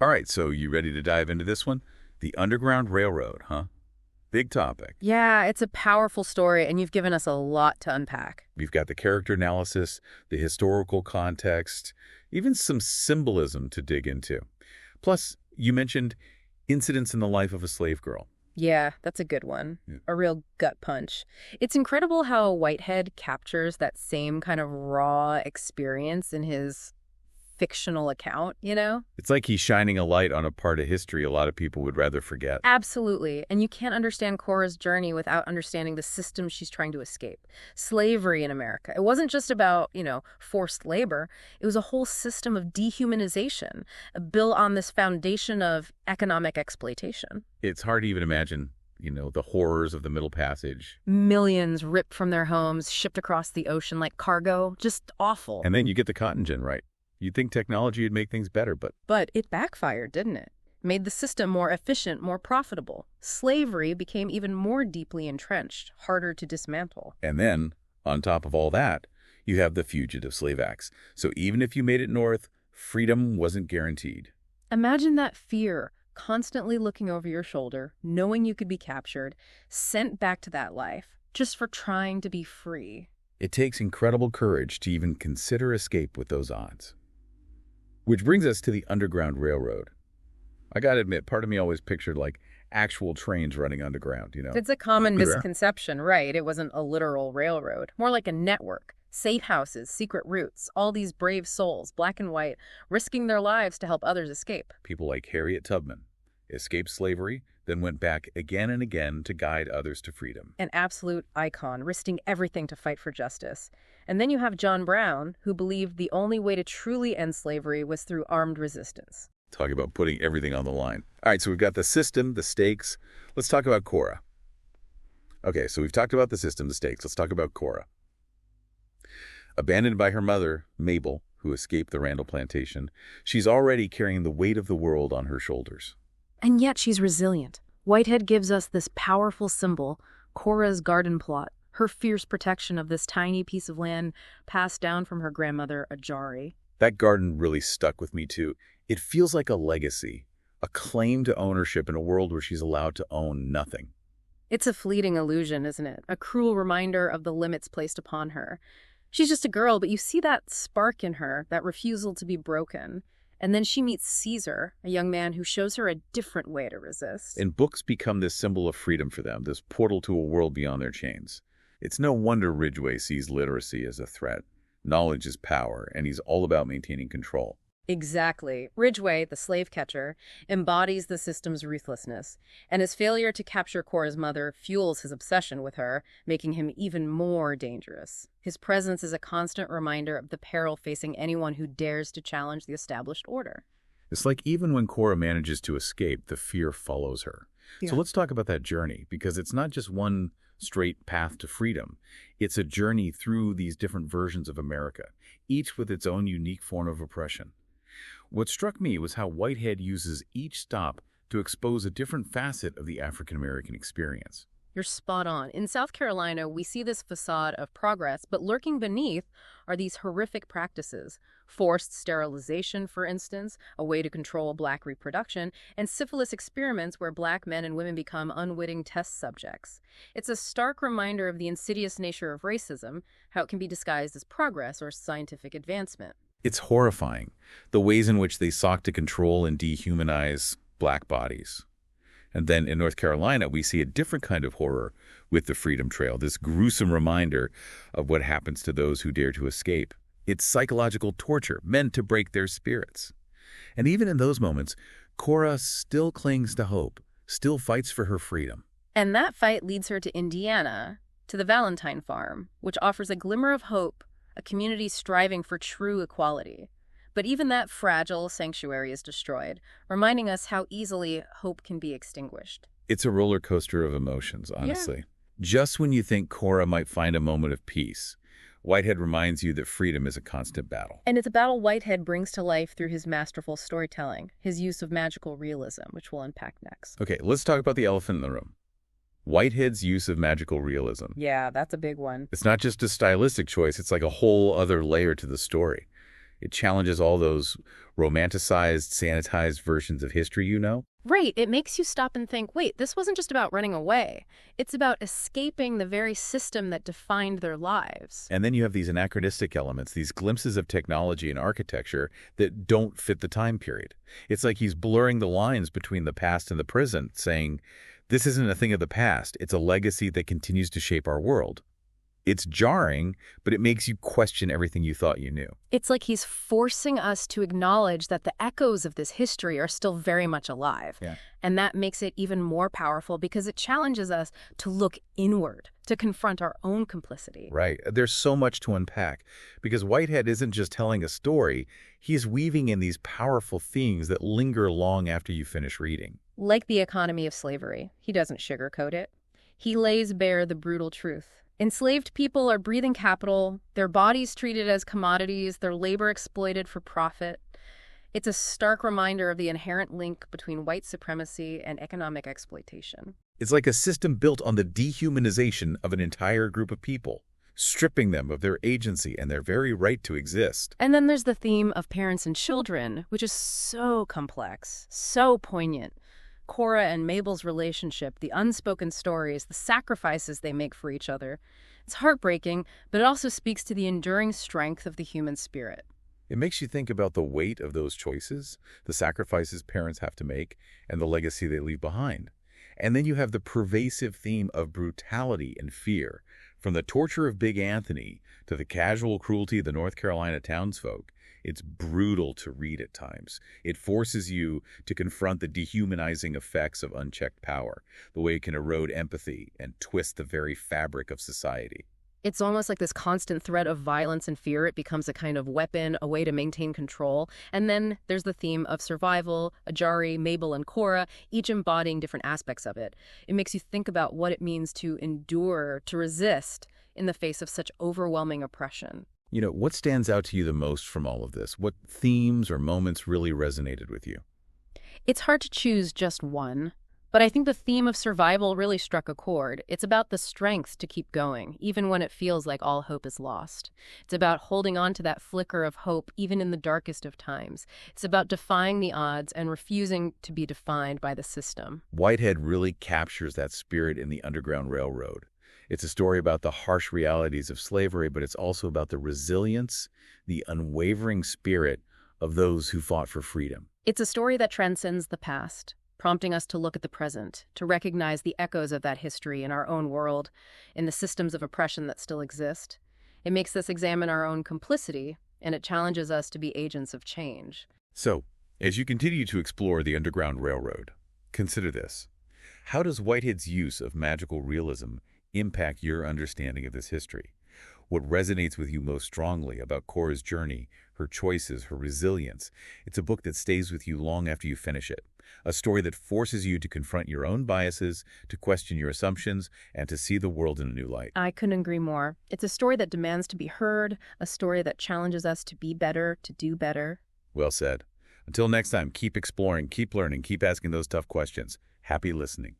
All right, so you ready to dive into this one? The Underground Railroad, huh? Big topic. Yeah, it's a powerful story, and you've given us a lot to unpack. We've got the character analysis, the historical context, even some symbolism to dig into. Plus, you mentioned incidents in the life of a slave girl. Yeah, that's a good one. Yeah. A real gut punch. It's incredible how Whitehead captures that same kind of raw experience in his fictional account, you know? It's like he's shining a light on a part of history a lot of people would rather forget. Absolutely. And you can't understand Cora's journey without understanding the system she's trying to escape. Slavery in America. It wasn't just about, forced labor. It was a whole system of dehumanization, built on this foundation of economic exploitation. It's hard to even imagine, the horrors of the Middle Passage. Millions ripped from their homes, shipped across the ocean like cargo. Just awful. And then you get the cotton gin right. You'd think technology would make things better, but But it backfired, didn't it? Made the system more efficient, more profitable. Slavery became even more deeply entrenched, harder to dismantle. And then, on top of all that, you have the Fugitive Slave Acts. So even if you made it north, freedom wasn't guaranteed. Imagine that fear, constantly looking over your shoulder, knowing you could be captured, sent back to that life, just for trying to be free. It takes incredible courage to even consider escape with those odds. Which brings us to the Underground Railroad. I gotta admit, part of me always pictured like actual trains running underground, It's a common Yeah. misconception, right? It wasn't a literal railroad, more like a network. Safe houses, secret routes, all these brave souls, black and white, risking their lives to help others escape. People like Harriet Tubman escaped slavery, then went back again and again to guide others to freedom. An absolute icon, risking everything to fight for justice. And then you have John Brown, who believed the only way to truly end slavery was through armed resistance. Talk about putting everything on the line. All right, so we've got the system, the stakes. Let's talk about Cora. Okay, so we've talked about the system, the stakes. Let's talk about Cora. Abandoned by her mother, Mabel, who escaped the Randall plantation, she's already carrying the weight of the world on her shoulders. And yet she's resilient. Whitehead gives us this powerful symbol, Cora's garden plot, her fierce protection of this tiny piece of land passed down from her grandmother, Ajari. That garden really stuck with me too. It feels like a legacy, a claim to ownership in a world where she's allowed to own nothing. It's a fleeting illusion, isn't it? A cruel reminder of the limits placed upon her. She's just a girl, but you see that spark in her, that refusal to be broken. And then she meets Caesar, a young man who shows her a different way to resist. And books become this symbol of freedom for them, this portal to a world beyond their chains. It's no wonder Ridgway sees literacy as a threat. Knowledge is power, and he's all about maintaining control. Exactly. Ridgway, the slave catcher, embodies the system's ruthlessness, and his failure to capture Cora's mother fuels his obsession with her, making him even more dangerous. His presence is a constant reminder of the peril facing anyone who dares to challenge the established order. It's like even when Cora manages to escape, the fear follows her. Yeah. So let's talk about that journey, because it's not just one straight path to freedom. It's a journey through these different versions of America, each with its own unique form of oppression. What struck me was how Whitehead uses each stop to expose a different facet of the African-American experience. You're spot on. In South Carolina, we see this facade of progress, but lurking beneath are these horrific practices. Forced sterilization, for instance, a way to control Black reproduction, and syphilis experiments where Black men and women become unwitting test subjects. It's a stark reminder of the insidious nature of racism, how it can be disguised as progress or scientific advancement. It's horrifying, the ways in which they sought to control and dehumanize Black bodies. And then in North Carolina, we see a different kind of horror with the Freedom Trail, this gruesome reminder of what happens to those who dare to escape. It's psychological torture meant to break their spirits. And even in those moments, Cora still clings to hope, still fights for her freedom. And that fight leads her to Indiana, to the Valentine Farm, which offers a glimmer of hope, a community striving for true equality. But even that fragile sanctuary is destroyed, reminding us how easily hope can be extinguished. It's a roller coaster of emotions, honestly. Just when you think Cora might find a moment of peace, Whitehead reminds you that freedom is a constant battle. And it's a battle Whitehead brings to life through his masterful storytelling, his use of magical realism, which we'll unpack next. Okay, let's talk about the elephant in the room. Whitehead's use of magical realism. Yeah, that's a big one. It's not just a stylistic choice, it's like a whole other layer to the story. It challenges all those romanticized, sanitized versions of history you know. Right, it makes you stop and think, wait, this wasn't just about running away. It's about escaping the very system that defined their lives. And then you have these anachronistic elements, these glimpses of technology and architecture that don't fit the time period. It's like he's blurring the lines between the past and the present, saying, this isn't a thing of the past, it's a legacy that continues to shape our world. It's jarring, but it makes you question everything you thought you knew. It's like he's forcing us to acknowledge that the echoes of this history are still very much alive. Yeah. And that makes it even more powerful because it challenges us to look inward, to confront our own complicity. Right. There's so much to unpack because Whitehead isn't just telling a story, he's weaving in these powerful themes that linger long after you finish reading. Like the economy of slavery, he doesn't sugarcoat it. He lays bare the brutal truth. Enslaved people are breathing capital, their bodies treated as commodities, their labor exploited for profit. It's a stark reminder of the inherent link between white supremacy and economic exploitation. It's like a system built on the dehumanization of an entire group of people, stripping them of their agency and their very right to exist. And then there's the theme of parents and children, which is so complex, so poignant. Cora and Mabel's relationship, the unspoken stories, the sacrifices they make for each other. It's heartbreaking, but it also speaks to the enduring strength of the human spirit. It makes you think about the weight of those choices, the sacrifices parents have to make, and the legacy they leave behind. And then you have the pervasive theme of brutality and fear, from the torture of Big Anthony to the casual cruelty of the North Carolina townsfolk. It's brutal to read at times. It forces you to confront the dehumanizing effects of unchecked power, the way it can erode empathy and twist the very fabric of society. It's almost like this constant threat of violence and fear. It becomes a kind of weapon, a way to maintain control. And then there's the theme of survival, Ajari, Mabel, and Cora, each embodying different aspects of it. It makes you think about what it means to endure, to resist in the face of such overwhelming oppression. You know, what stands out to you the most from all of this? What themes or moments really resonated with you? It's hard to choose just one, but I think the theme of survival really struck a chord. It's about the strength to keep going, even when it feels like all hope is lost. It's about holding on to that flicker of hope, even in the darkest of times. It's about defying the odds and refusing to be defined by the system. Whitehead really captures that spirit in the Underground Railroad. It's a story about the harsh realities of slavery, but it's also about the resilience, the unwavering spirit of those who fought for freedom. It's a story that transcends the past, prompting us to look at the present, to recognize the echoes of that history in our own world, in the systems of oppression that still exist. It makes us examine our own complicity, and it challenges us to be agents of change. So, as you continue to explore the Underground Railroad, consider this. How does Whitehead's use of magical realism impact your understanding of this history? What resonates with you most strongly about Cora's journey, her choices, her resilience? It's a book that stays with you long after you finish it. A story that forces you to confront your own biases, to question your assumptions, and to see the world in a new light. I couldn't agree more. It's a story that demands to be heard, a story that challenges us to be better, to do better. Well said. Until next time, keep exploring, keep learning, keep asking those tough questions. Happy listening.